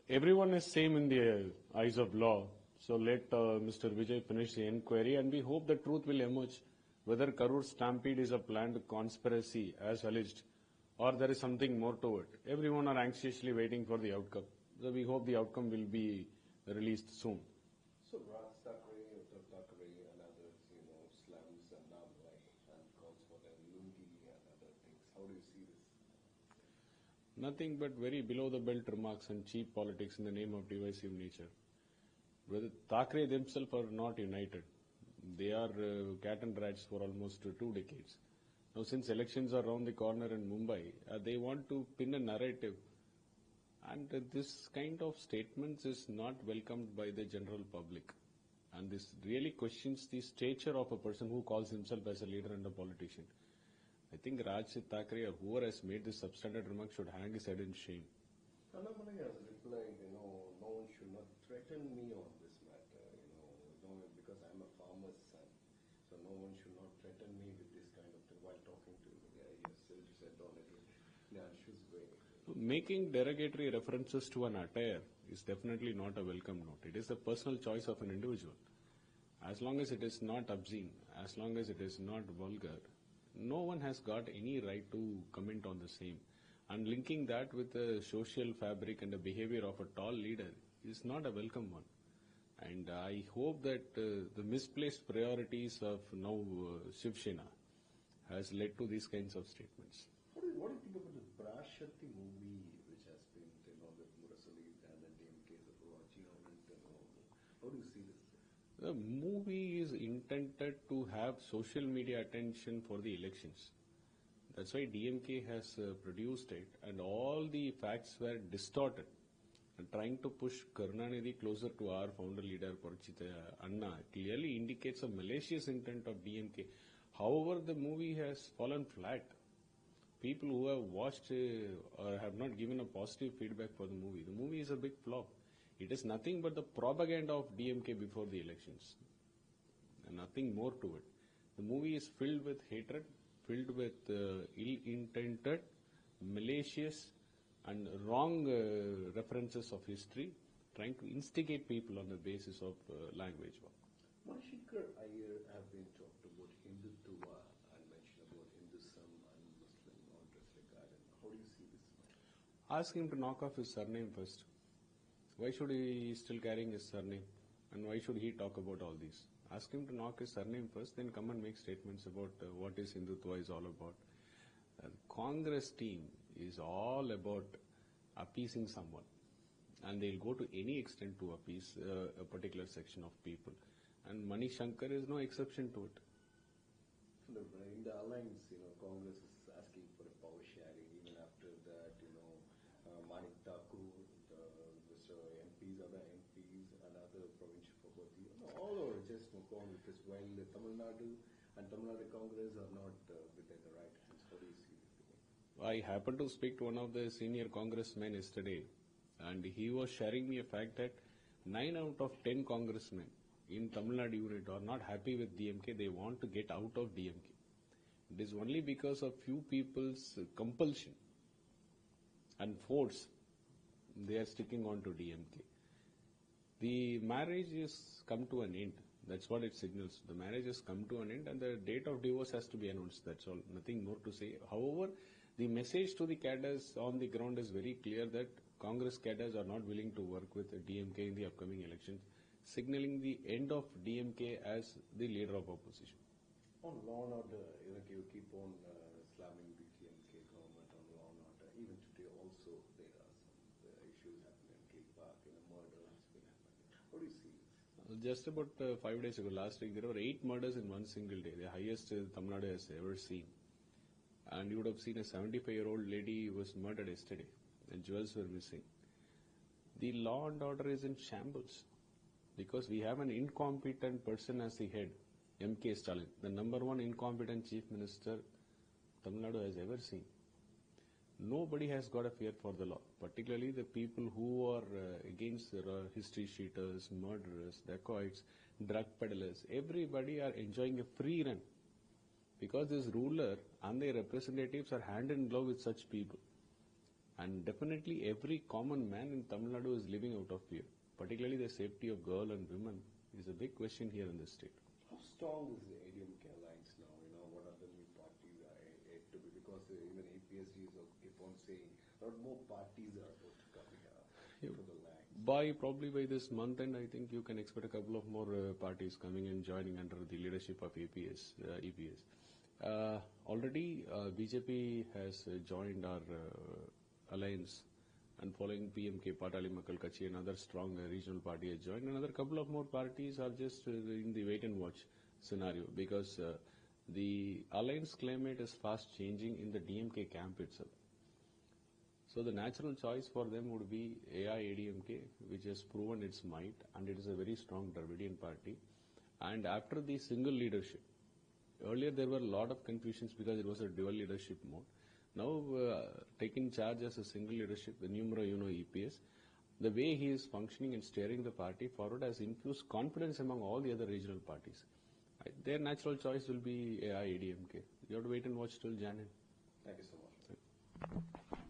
everyone is same in the eyes of law. So let Mr. Vijay finish the inquiry, and we hope the truth will emerge whether Karur stampede is a planned conspiracy as alleged, or there is something more to it. Everyone are anxiously waiting for the outcome. So we hope the outcome will be released soon. So Raj Thackeray, Uddhav Thackeray and others, slams and Namwai and calls for the lungi and other things. How do you see this? Nothing but very below the belt remarks and cheap politics in the name of divisive nature. Brother Thackeray themselves are not united. They are cat and rats for almost 2 decades. Now, since elections are around the corner in Mumbai, they want to pin a narrative. And this kind of statements is not welcomed by the general public. And this really questions the stature of a person who calls himself as a leader and a politician. I think Raj Thackeray or whoever has made this substandard remark should hang his head in shame. Annamalai has replied, no one should not threaten me on this matter, because I'm a farmer's son. So no one should not threaten me with this kind of thing while talking to me. He still said on it in Anshu's way. Making derogatory references to an attire is definitely not a welcome note. It is the personal choice of an individual. As long as it is not obscene, as long as it is not vulgar, no one has got any right to comment on the same. And linking that with the social fabric and the behavior of a tall leader is not a welcome one. And I hope that the misplaced priorities of now Shiv Sena has led to these kinds of statements. What do you think about the Brashati movie, which has been, with Murasali and the DMK's approach, how do you see this? The movie is intended to have social media attention for the elections. That's why DMK has produced it, and all the facts were distorted. And trying to push Karunanidhi closer to our founder leader Parachita Anna clearly indicates a malicious intent of DMK. However, the movie has fallen flat. People who have watched or have not given a positive feedback for the movie. The movie is a big flop. It is nothing but the propaganda of DMK before the elections. And nothing more to it. The movie is filled with hatred, filled with ill-intended, malicious and wrong references of history, trying to instigate people on the basis of language. Manishekar Iyer have been talked about Hindutva and mentioned about Hinduism and Muslim non-disregard. How do you see this? Ask him to knock off his surname first. Why should he still carrying his surname? And why should he talk about all these? Ask him to knock his surname first, then come and make statements about what is Hindutva is all about. The Congress team is all about appeasing someone. And they'll go to any extent to appease a particular section of people. And Manishankar is no exception to it. In the alliance, Congress is asking for a power sharing. Even after that, Manik Thakur, Mr. MPs, other MPs, and other provincial property, all over just Congress, because while Tamil Nadu and Tamil Nadu Congress are not within the right hands. How do you see this? I happened to speak to one of the senior congressmen yesterday, and he was sharing me a fact that 9 out of 10 congressmen in Tamil Nadu unit are not happy with DMK. They want to get out of DMK. It is only because of few people's compulsion and force they are sticking on to DMK. The marriage has come to an end. That's what it signals. The marriage has come to an end and the date of divorce has to be announced. That's all. Nothing more to say. However, the message to the cadres on the ground is very clear that Congress cadres are not willing to work with DMK in the upcoming elections, signaling the end of DMK as the leader of opposition. On law and order, you keep on slamming the DMK government on law and order. Even today also there are some issues happening in K Park, murder has been happening. How do you see this? Just about 5 days ago, last week, there were 8 murders in one single day, the highest Tamil Nadu has ever seen. And you would have seen a 75-year-old lady was murdered yesterday, and jewels were missing. The law and order is in shambles because we have an incompetent person as the head, M.K. Stalin, the #1 incompetent chief minister Tamil Nadu has ever seen. Nobody has got a fear for the law, particularly the people who are against history cheaters, murderers, dacoits, drug peddlers. Everybody are enjoying a free run because this ruler and their representatives are hand in glove with such people. And definitely every common man in Tamil Nadu is living out of fear. Particularly the safety of girl and women is a big question here in the state. How strong is the DMK alliance now? What are the new parties are yet to be? Because even APSD keep on saying a lot more parties are about to come to the alliance. Probably by this month end, I think you can expect a couple of more parties coming and joining under the leadership of EPS. Already BJP has joined our alliance, and following PMK, Patali Makkal Kachi, another strong regional party has joined. Another couple of more parties are just in the wait and watch scenario, because the alliance climate is fast changing in the DMK camp itself. So the natural choice for them would be AIADMK, which has proven its might, and it is a very strong Dravidian party. And after the single leadership, earlier there were a lot of confusions because it was a dual leadership mode. Now, taking charge as a single leadership, the numero uno EPS, the way he is functioning and steering the party forward has infused confidence among all the other regional parties. Their natural choice will be AIADMK. You have to wait and watch till January. Thank you so much.